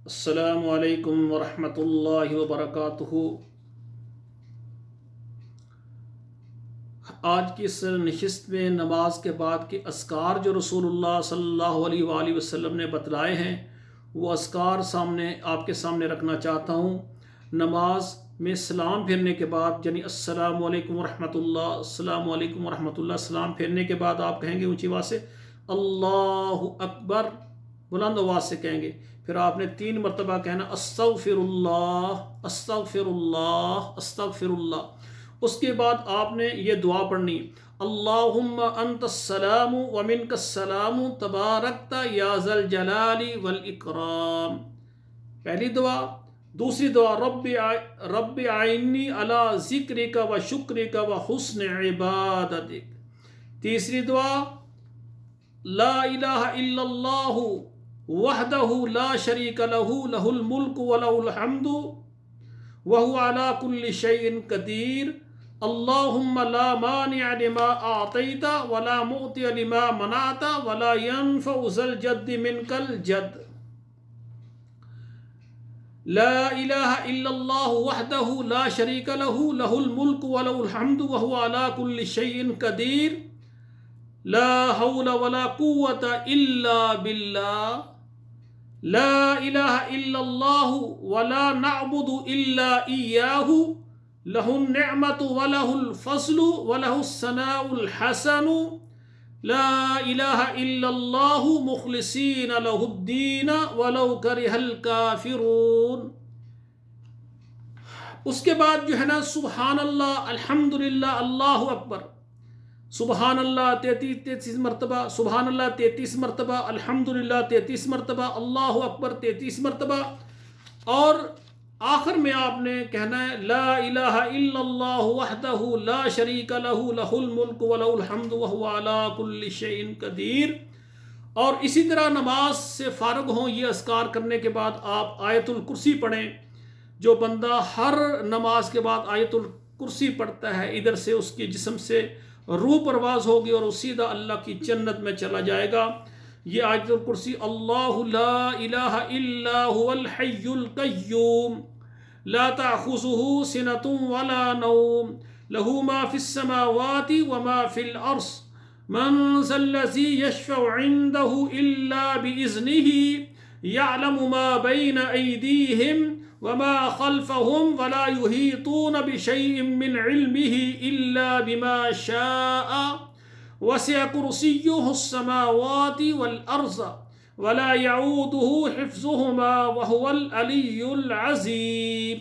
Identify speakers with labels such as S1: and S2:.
S1: السلام علیکم ورحمۃ اللہ وبرکاتہ۔ آج کی اس نشست میں نماز کے بعد کے اذکار جو رسول اللہ صلی اللہ علیہ وآلہ وسلم نے بتلائے ہیں وہ اذکار آپ کے سامنے رکھنا چاہتا ہوں۔ نماز میں سلام پھیرنے کے بعد یعنی السلام علیکم ورحمۃ اللہ، السلام علیکم ورحمۃ اللہ، سلام پھیرنے کے بعد آپ کہیں گے اونچی آواز سے اللہ اکبر، بلند آواز سے کہیں گے۔ پھر آپ نے 3 مرتبہ کہنا استغفر اللہ، استغفر اللہ، استغفر اللہ۔ اس کے بعد آپ نے یہ دعا پڑھنی اللہم انت السلام ومنک السلام تبارکت یا ذا الجلال والاکرام، پہلی دعا۔ دوسری دعا رب اعنی علی ذکرک و شکرک و حسن عبادتک۔ تیسری دعا لا الہ الا اللہ وحدہ لا شریک لہ لہ الملک ولہ الحمد وہو علی کل شیء قدیر، اللہم لا مانع لما اعطیت ولا معطی لما منعت ولا ينفع ذا الجد منک الجد، لا الہ الا اللہ وحدہ لا شریک لہ لہ الملک ولہ الحمد وہو علی کل شیء قدیر، لا حول ولا قوة الا باللہ، لا الہ الا اللہ ولا نعبد الا ایاہ، لہ النعمت ولہ الفضل ولہ الثناء الحسن، لا الہ الا اللہ مخلصین لہ الدین ولو کرہ الکافرون۔ اس کے بعد جو ہے نا سبحان اللہ، الحمدللہ، اللہ اکبر، سبحان اللہ 33 مرتبہ، سبحان اللہ 33 مرتبہ، الحمدللہ 33 مرتبہ، اللہ اکبر 33 مرتبہ، اور آخر میں آپ نے کہنا ہے لا الہ الا اللہ وحدہ لا شریک لہ لہ الملک ولہ الحمد وہو علی کل شیء قدیر۔ اور اسی طرح نماز سے فارغ ہوں یہ اذکار کرنے کے بعد آپ آیت الکرسی پڑھیں۔ جو بندہ ہر نماز کے بعد آیت الکرسی پڑھتا ہے ادھر سے اس کے جسم سے روح پرواز ہوگی اور وہ سیدھا اللہ کی جنت میں چلا جائے گا۔ یہ آیت الکرسی اللہ لا الہ الا هو الحی القیوم لا تأخذہ سنۃ ولا نوم لہ ما فی السماوات وما فی الارض من ذا الذی یشفع عندہ الا بإذنہ یعلم ما بین ایدیہم وما خلفهم ولا يحيطون بشيء من علمه إلا بما شاء وسع كرسيه السماوات والأرض ولا يعوده حفظهما وهو العلي العظيم۔